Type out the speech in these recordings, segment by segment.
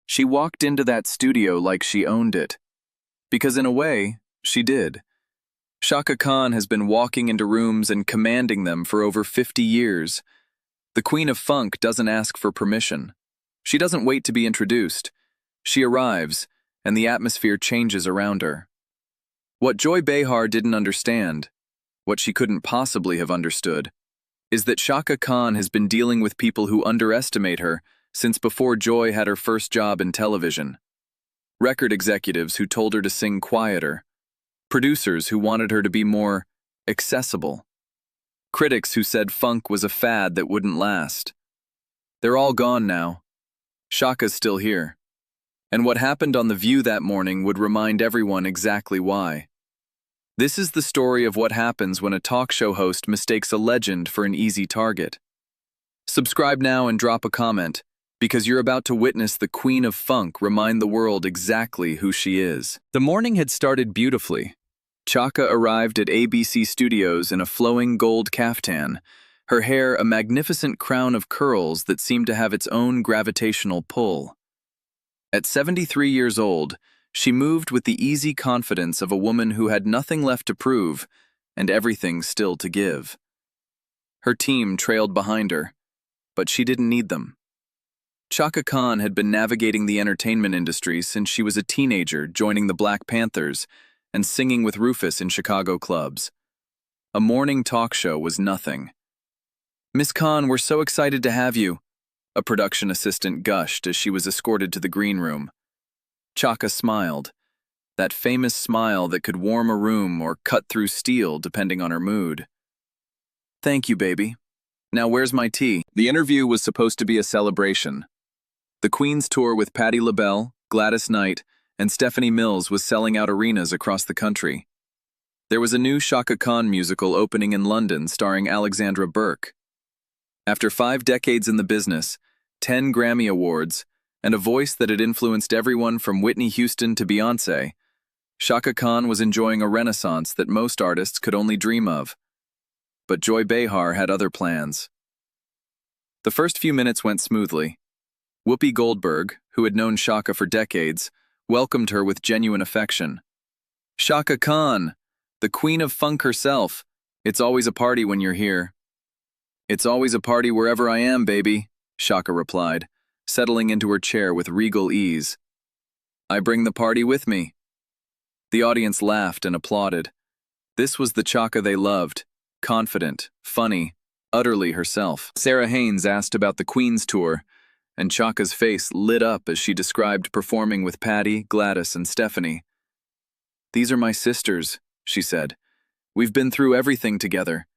She walked into that studio like she owned it. Because in a way, she did. Chaka Khan has been walking into rooms and commanding them for over 50 years. The Queen of Funk doesn't ask for permission. She doesn't wait to be introduced. She arrives, and the atmosphere changes around her. What Joy Behar didn't understand, what she couldn't possibly have understood, is that Chaka Khan has been dealing with people who underestimate her since before Joy had her first job in television. Record executives who told her to sing quieter, producers who wanted her to be more accessible, critics who said funk was a fad that wouldn't last. They're all gone now. Chaka's still here. And what happened on The View that morning would remind everyone exactly why. This is the story of what happens when a talk show host mistakes a legend for an easy target. Subscribe now and drop a comment, because you're about to witness the Queen of Funk remind the world exactly who she is. The morning had started beautifully. Chaka arrived at ABC Studios in a flowing gold caftan, her hair a magnificent crown of curls that seemed to have its own gravitational pull. At 73 years old, she moved with the easy confidence of a woman who had nothing left to prove and everything still to give. Her team trailed behind her, but she didn't need them. Chaka Khan had been navigating the entertainment industry since she was a teenager, joining the Black Panthers and singing with Rufus in Chicago clubs. A morning talk show was nothing. "Miss Khan, we're so excited to have you," a production assistant gushed as she was escorted to the green room. Chaka smiled, that famous smile that could warm a room or cut through steel depending on her mood. "Thank you, baby. Now where's my tea?" The interview was supposed to be a celebration. The Queen's tour with Patti LaBelle, Gladys Knight, and Stephanie Mills was selling out arenas across the country. There was a new Chaka Khan musical opening in London starring Alexandra Burke. After 5 decades in the business, 10 Grammy Awards, and a voice that had influenced everyone from Whitney Houston to Beyoncé, Chaka Khan was enjoying a renaissance that most artists could only dream of. But Joy Behar had other plans. The first few minutes went smoothly. Whoopi Goldberg, who had known Chaka for decades, welcomed her with genuine affection. "Chaka Khan, the Queen of Funk herself. It's always a party when you're here." "It's always a party wherever I am, baby," Chaka replied, settling into her chair with regal ease. "I bring the party with me." The audience laughed and applauded. This was the Chaka they loved, confident, funny, utterly herself. Sarah Haynes asked about the Queen's tour, and Chaka's face lit up as she described performing with Patti, Gladys, and Stephanie. "These are my sisters," she said. "We've been through everything together.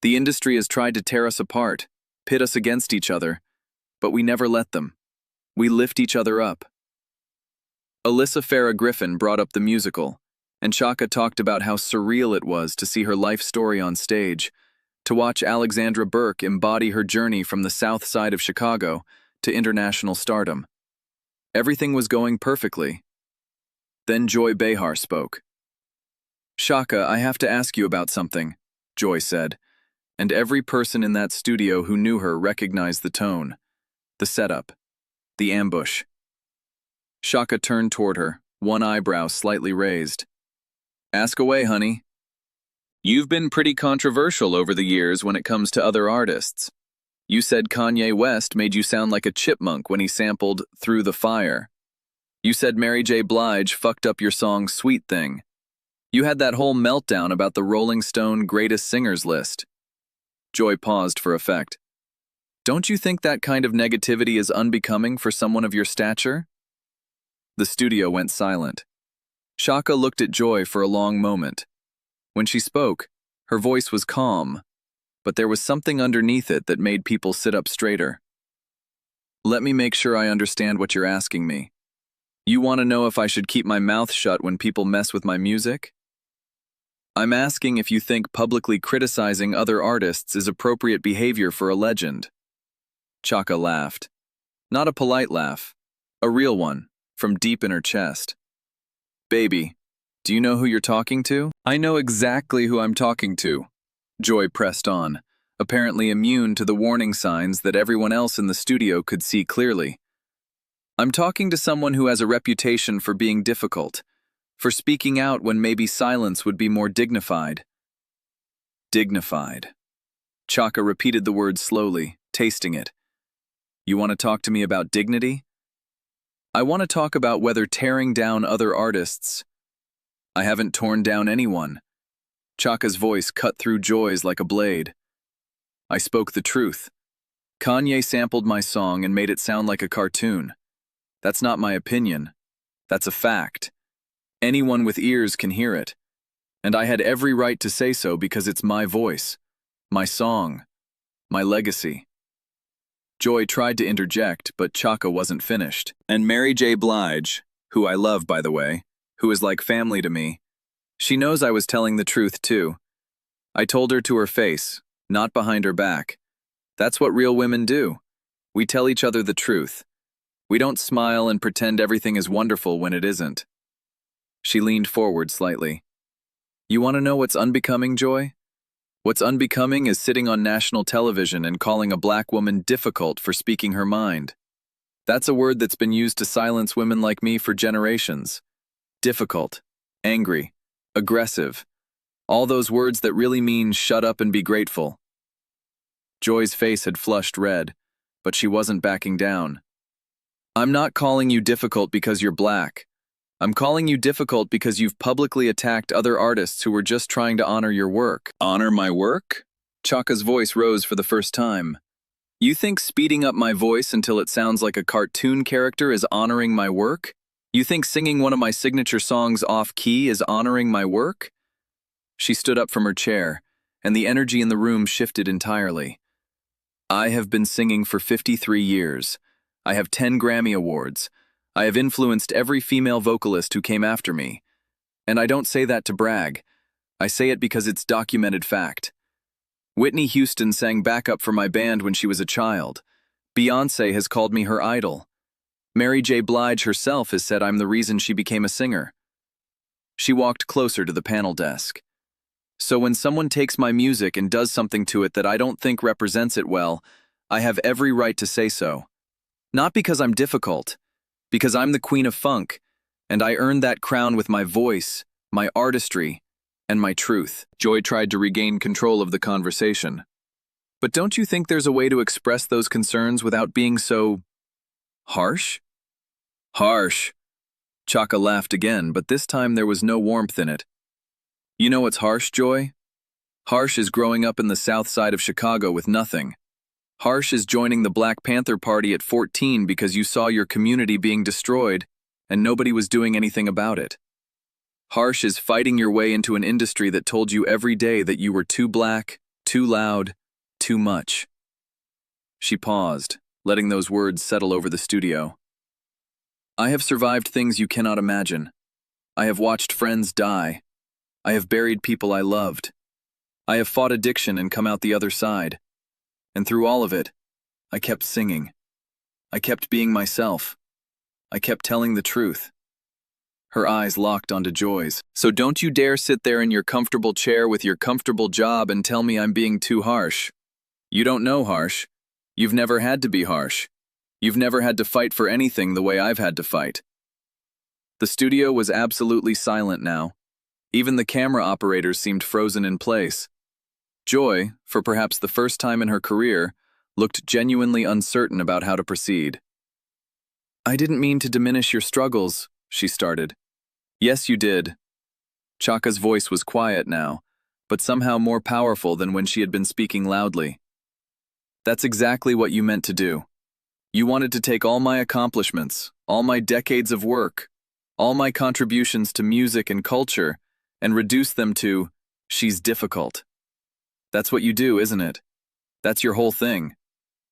The industry has tried to tear us apart, pit us against each other, but we never let them. We lift each other up." Alyssa Farah Griffin brought up the musical, and Chaka talked about how surreal it was to see her life story on stage, to watch Alexandra Burke embody her journey from the south side of Chicago to international stardom. Everything was going perfectly. Then Joy Behar spoke. "Chaka, I have to ask you about something," Joy said, and every person in that studio who knew her recognized the tone, the setup, the ambush. Chaka turned toward her, one eyebrow slightly raised. "Ask away, honey." "You've been pretty controversial over the years when it comes to other artists. You said Kanye West made you sound like a chipmunk when he sampled Through the Fire. You said Mary J. Blige fucked up your song Sweet Thing. You had that whole meltdown about the Rolling Stone Greatest Singers list." Joy paused for effect. "Don't you think that kind of negativity is unbecoming for someone of your stature?" The studio went silent. Chaka looked at Joy for a long moment. When she spoke, her voice was calm, but there was something underneath it that made people sit up straighter. "Let me make sure I understand what you're asking me. You want to know if I should keep my mouth shut when people mess with my music?" "I'm asking if you think publicly criticizing other artists is appropriate behavior for a legend." Chaka laughed. Not a polite laugh, a real one, from deep in her chest. "Baby, do you know who you're talking to?" "I know exactly who I'm talking to," Joy pressed on, apparently immune to the warning signs that everyone else in the studio could see clearly. I'm talking to someone who has a reputation for being difficult, for speaking out when maybe silence would be more dignified. Dignified. Chaka repeated the word slowly, tasting it. You want to talk to me about dignity? I want to talk about whether tearing down other artists. I haven't torn down anyone. Chaka's voice cut through Joy's like a blade. I spoke the truth. Kanye sampled my song and made it sound like a cartoon. That's not my opinion. That's a fact. Anyone with ears can hear it. And I had every right to say so because it's my voice, my song, my legacy. Joy tried to interject, but Chaka wasn't finished. And Mary J. Blige, who I love, by the way, who is like family to me, she knows I was telling the truth, too. I told her to her face, not behind her back. That's what real women do. We tell each other the truth. We don't smile and pretend everything is wonderful when it isn't. She leaned forward slightly. You want to know what's unbecoming, Joy? What's unbecoming is sitting on national television and calling a black woman difficult for speaking her mind. That's a word that's been used to silence women like me for generations. Difficult, angry, aggressive. All those words that really mean shut up and be grateful. Joy's face had flushed red, but she wasn't backing down. I'm not calling you difficult because you're black. I'm calling you difficult because you've publicly attacked other artists who were just trying to honor your work. Honor my work? Chaka's voice rose for the first time. You think speeding up my voice until it sounds like a cartoon character is honoring my work? You think singing one of my signature songs off-key is honoring my work? She stood up from her chair, and the energy in the room shifted entirely. I have been singing for 53 years. I have 10 Grammy Awards. I have influenced every female vocalist who came after me. And I don't say that to brag. I say it because it's documented fact. Whitney Houston sang backup for my band when she was a child. Beyoncé has called me her idol. Mary J. Blige herself has said I'm the reason she became a singer. She walked closer to the panel desk. So when someone takes my music and does something to it that I don't think represents it well, I have every right to say so. Not because I'm difficult, because I'm the queen of funk, and I earned that crown with my voice, my artistry, and my truth. Joy tried to regain control of the conversation. But don't you think there's a way to express those concerns without being so harsh? Harsh. Chaka laughed again, but this time there was no warmth in it. You know what's harsh, Joy? Harsh is growing up in the south side of Chicago with nothing. Harsh is joining the Black Panther Party at 14 because you saw your community being destroyed and nobody was doing anything about it. Harsh is fighting your way into an industry that told you every day that you were too black, too loud, too much. She paused, letting those words settle over the studio. I have survived things you cannot imagine. I have watched friends die. I have buried people I loved. I have fought addiction and come out the other side. And through all of it, I kept singing. I kept being myself. I kept telling the truth. Her eyes locked onto Joy's. So don't you dare sit there in your comfortable chair with your comfortable job and tell me I'm being too harsh. You don't know harsh. You've never had to be harsh. You've never had to fight for anything the way I've had to fight. The studio was absolutely silent now. Even the camera operators seemed frozen in place. Joy, for perhaps the first time in her career, looked genuinely uncertain about how to proceed. I didn't mean to diminish your struggles, she started. Yes, you did. Chaka's voice was quiet now, but somehow more powerful than when she had been speaking loudly. That's exactly what you meant to do. You wanted to take all my accomplishments, all my decades of work, all my contributions to music and culture, and reduce them to, she's difficult. That's what you do, isn't it? That's your whole thing.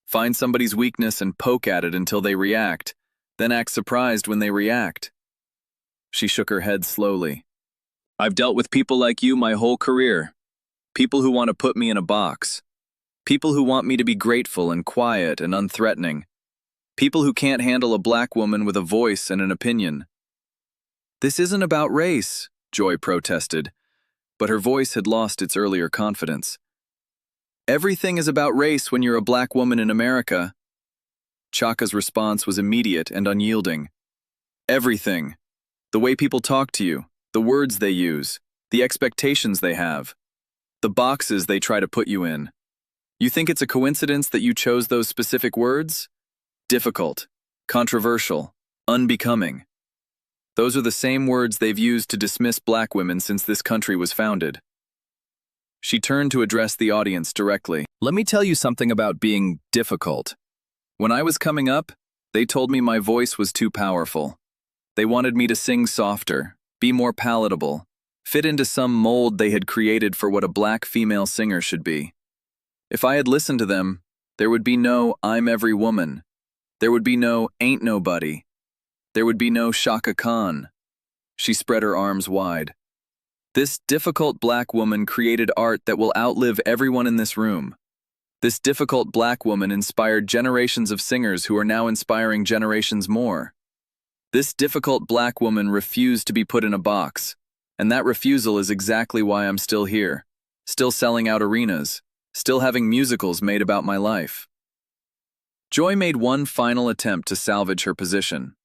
Find somebody's weakness and poke at it until they react, then act surprised when they react. She shook her head slowly. I've dealt with people like you my whole career. People who want to put me in a box. People who want me to be grateful and quiet and unthreatening. People who can't handle a black woman with a voice and an opinion. This isn't about race, Joy protested, but her voice had lost its earlier confidence. Everything is about race when you're a black woman in America. Chaka's response was immediate and unyielding. Everything. The way people talk to you, the words they use, the expectations they have, the boxes they try to put you in. You think it's a coincidence that you chose those specific words? Difficult, controversial, unbecoming. Those are the same words they've used to dismiss black women since this country was founded. She turned to address the audience directly. Let me tell you something about being difficult. When I was coming up, they told me my voice was too powerful. They wanted me to sing softer, be more palatable, fit into some mold they had created for what a black female singer should be. If I had listened to them, there would be no "I'm every woman." There would be no "ain't nobody." There would be no Chaka Khan. She spread her arms wide. This difficult black woman created art that will outlive everyone in this room. This difficult black woman inspired generations of singers who are now inspiring generations more. This difficult black woman refused to be put in a box, and that refusal is exactly why I'm still here, still selling out arenas, still having musicals made about my life. Joy made one final attempt to salvage her position.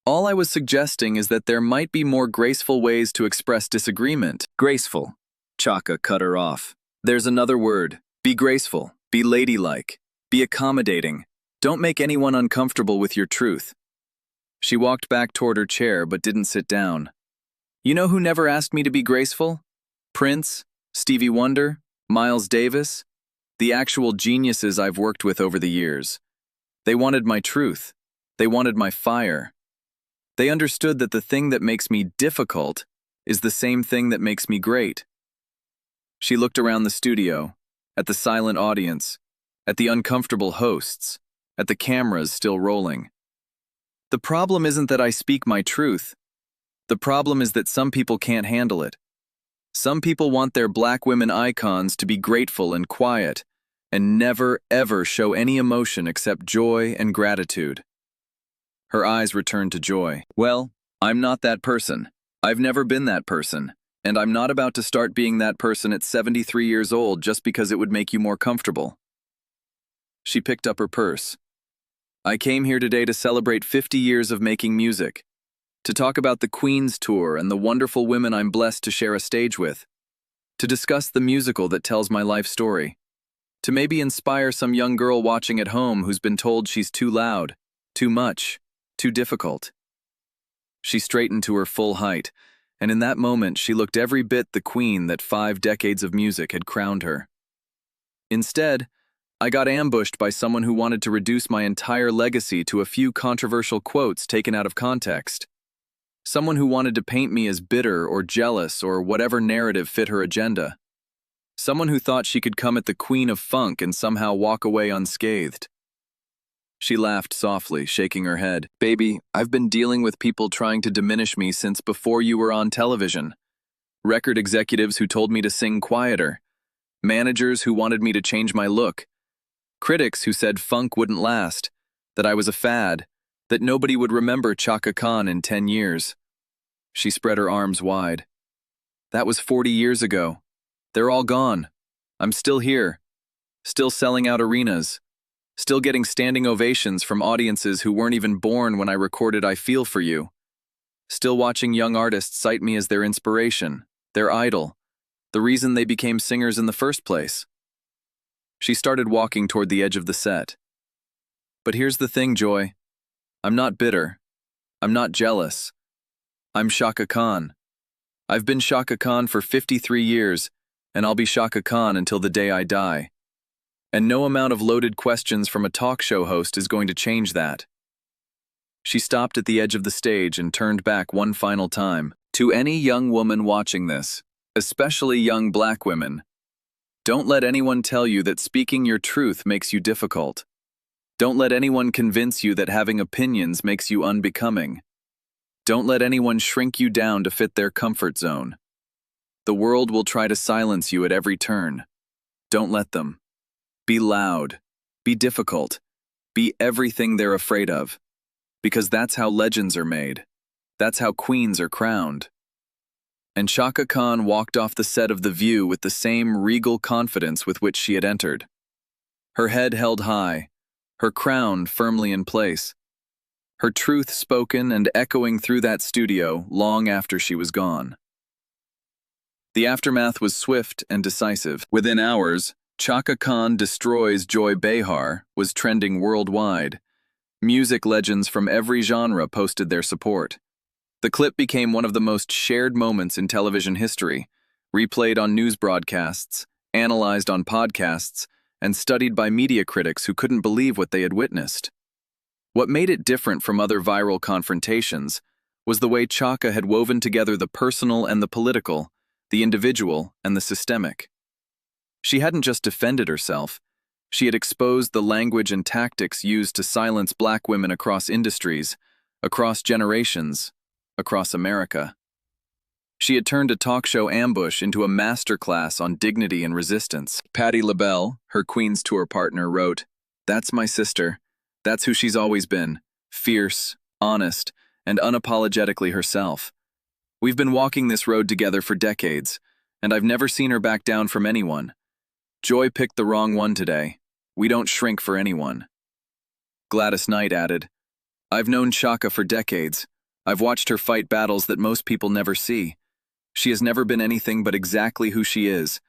All I was suggesting is that there might be more graceful ways to express disagreement. Graceful. Chaka cut her off. There's another word. Be graceful. Be ladylike. Be accommodating. Don't make anyone uncomfortable with your truth. She walked back toward her chair but didn't sit down. You know who never asked me to be graceful? Prince, Stevie Wonder, Miles Davis, the actual geniuses I've worked with over the years. They wanted my truth. They wanted my fire. They understood that the thing that makes me difficult is the same thing that makes me great. She looked around the studio, at the silent audience, at the uncomfortable hosts, at the cameras still rolling. The problem isn't that I speak my truth. The problem is that some people can't handle it. Some people want their black women icons to be grateful and quiet, and never, ever show any emotion except joy and gratitude. Her eyes returned to Joy. Well, I'm not that person. I've never been that person, and I'm not about to start being that person at 73 years old just because it would make you more comfortable. She picked up her purse. I came here today to celebrate 50 years of making music, to talk about the Queen's Tour and the wonderful women I'm blessed to share a stage with, to discuss the musical that tells my life story, to maybe inspire some young girl watching at home who's been told she's too loud, too much, too difficult. She straightened to her full height, and in that moment she looked every bit the queen that 5 decades of music had crowned her. Instead, I got ambushed by someone who wanted to reduce my entire legacy to a few controversial quotes taken out of context. Someone who wanted to paint me as bitter or jealous or whatever narrative fit her agenda. Someone who thought she could come at the queen of funk and somehow walk away unscathed. She laughed softly, shaking her head. Baby, I've been dealing with people trying to diminish me since before you were on television. Record executives who told me to sing quieter. Managers who wanted me to change my look. Critics who said funk wouldn't last, that I was a fad, that nobody would remember Chaka Khan in 10 years. She spread her arms wide. That was 40 years ago. They're all gone. I'm still here, still selling out arenas, still getting standing ovations from audiences who weren't even born when I recorded I Feel For You, still watching young artists cite me as their inspiration, their idol, the reason they became singers in the first place. She started walking toward the edge of the set. But here's the thing, Joy. I'm not bitter. I'm not jealous. I'm Chaka Khan. I've been Chaka Khan for 53 years, and I'll be Chaka Khan until the day I die. And no amount of loaded questions from a talk show host is going to change that. She stopped at the edge of the stage and turned back one final time. To any young woman watching this, especially young black women, don't let anyone tell you that speaking your truth makes you difficult. Don't let anyone convince you that having opinions makes you unbecoming. Don't let anyone shrink you down to fit their comfort zone. The world will try to silence you at every turn. Don't let them. Be loud. Be difficult. Be everything they're afraid of. Because that's how legends are made. That's how queens are crowned. And Chaka Khan walked off the set of The View with the same regal confidence with which she had entered. Her head held high, her crown firmly in place, her truth spoken and echoing through that studio long after she was gone. The aftermath was swift and decisive. Within hours, Chaka Khan destroys Joy Behar was trending worldwide. Music legends from every genre posted their support. The clip became one of the most shared moments in television history, replayed on news broadcasts, analyzed on podcasts, and studied by media critics who couldn't believe what they had witnessed. What made it different from other viral confrontations was the way Chaka had woven together the personal and the political, the individual and the systemic. She hadn't just defended herself, she had exposed the language and tactics used to silence black women across industries, across generations, across America. She had turned a talk show ambush into a masterclass on dignity and resistance. Patti LaBelle, her Queen's Tour partner, wrote, "That's my sister. That's who she's always been, fierce, honest, and unapologetically herself. We've been walking this road together for decades, and I've never seen her back down from anyone. Joy picked the wrong one today. We don't shrink for anyone." Gladys Knight added, "I've known Chaka for decades. I've watched her fight battles that most people never see. She has never been anything but exactly who she is,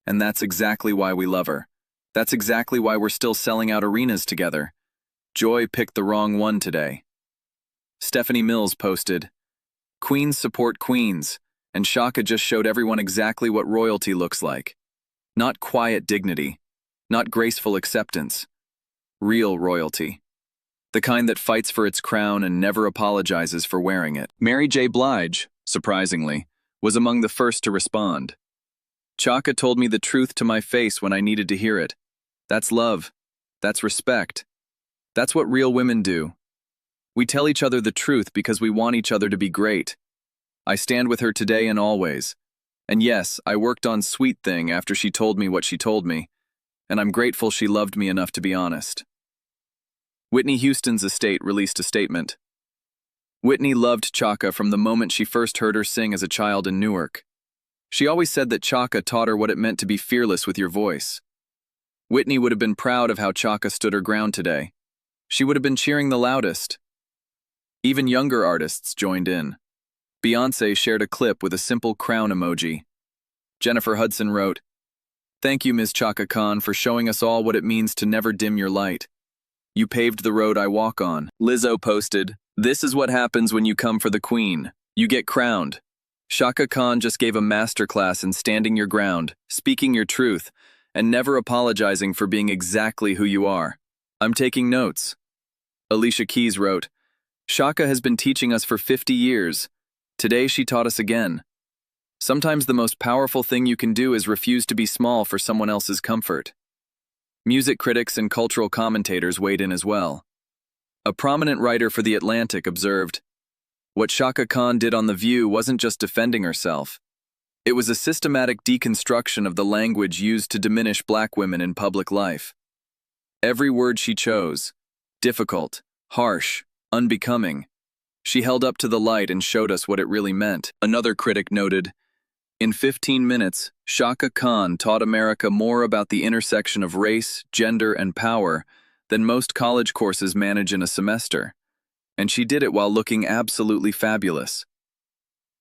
and that's exactly why we love her. That's exactly why we're still selling out arenas together. Joy picked the wrong one today." Stephanie Mills posted, "Queens support queens, and Chaka just showed everyone exactly what royalty looks like. Not quiet dignity, not graceful acceptance. Real royalty. The kind that fights for its crown and never apologizes for wearing it." Mary J. Blige, surprisingly, was among the first to respond. "Chaka told me the truth to my face when I needed to hear it. That's love. That's respect. That's what real women do. We tell each other the truth because we want each other to be great. I stand with her today and always. And yes, I worked on Sweet Thing after she told me what she told me, and I'm grateful she loved me enough to be honest." Whitney Houston's estate released a statement. Whitney loved Chaka from the moment she first heard her sing as a child in Newark. She always said that Chaka taught her what it meant to be fearless with your voice. Whitney would have been proud of how Chaka stood her ground today. She would have been cheering the loudest. Even younger artists joined in. Beyoncé shared a clip with a simple crown emoji. Jennifer Hudson wrote, "Thank you, Ms. Chaka Khan, for showing us all what it means to never dim your light. You paved the road I walk on." Lizzo posted, "This is what happens when you come for the queen. You get crowned." Chaka Khan just gave a masterclass in standing your ground, speaking your truth, and never apologizing for being exactly who you are. I'm taking notes. Alicia Keys wrote, "Chaka has been teaching us for 50 years. Today she taught us again. Sometimes the most powerful thing you can do is refuse to be small for someone else's comfort." Music critics and cultural commentators weighed in as well. A prominent writer for The Atlantic observed, "What Chaka Khan did on The View wasn't just defending herself. It was a systematic deconstruction of the language used to diminish black women in public life. Every word she chose, difficult, harsh, unbecoming, she held up to the light and showed us what it really meant." Another critic noted, "In 15 minutes, Chaka Khan taught America more about the intersection of race, gender, and power than most college courses manage in a semester. And she did it while looking absolutely fabulous."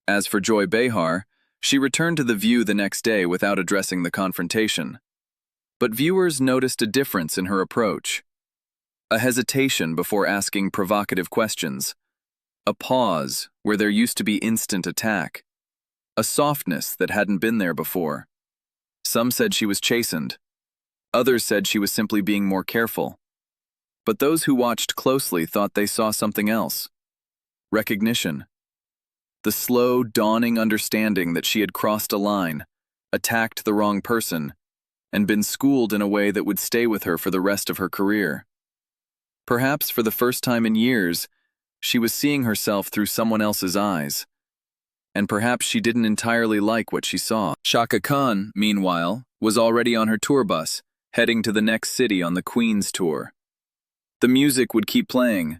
As for Joy Behar, she returned to The View the next day without addressing the confrontation. But viewers noticed a difference in her approach. A hesitation before asking provocative questions. A pause where there used to be instant attack. A softness that hadn't been there before. Some said she was chastened. Others said she was simply being more careful. But those who watched closely thought they saw something else. Recognition. The slow, dawning understanding that she had crossed a line, attacked the wrong person, and been schooled in a way that would stay with her for the rest of her career. Perhaps for the first time in years, she was seeing herself through someone else's eyes. And perhaps she didn't entirely like what she saw. Chaka Khan, meanwhile, was already on her tour bus, heading to the next city on the Queen's Tour. The music would keep playing,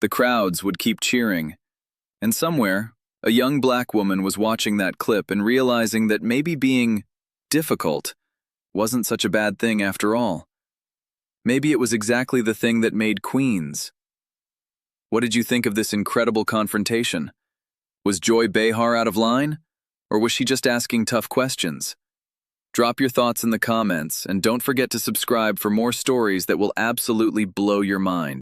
the crowds would keep cheering, and somewhere, a young black woman was watching that clip and realizing that maybe being difficult wasn't such a bad thing after all. Maybe it was exactly the thing that made queens. What did you think of this incredible confrontation? Was Joy Behar out of line? Or was she just asking tough questions? Drop your thoughts in the comments, and don't forget to subscribe for more stories that will absolutely blow your mind.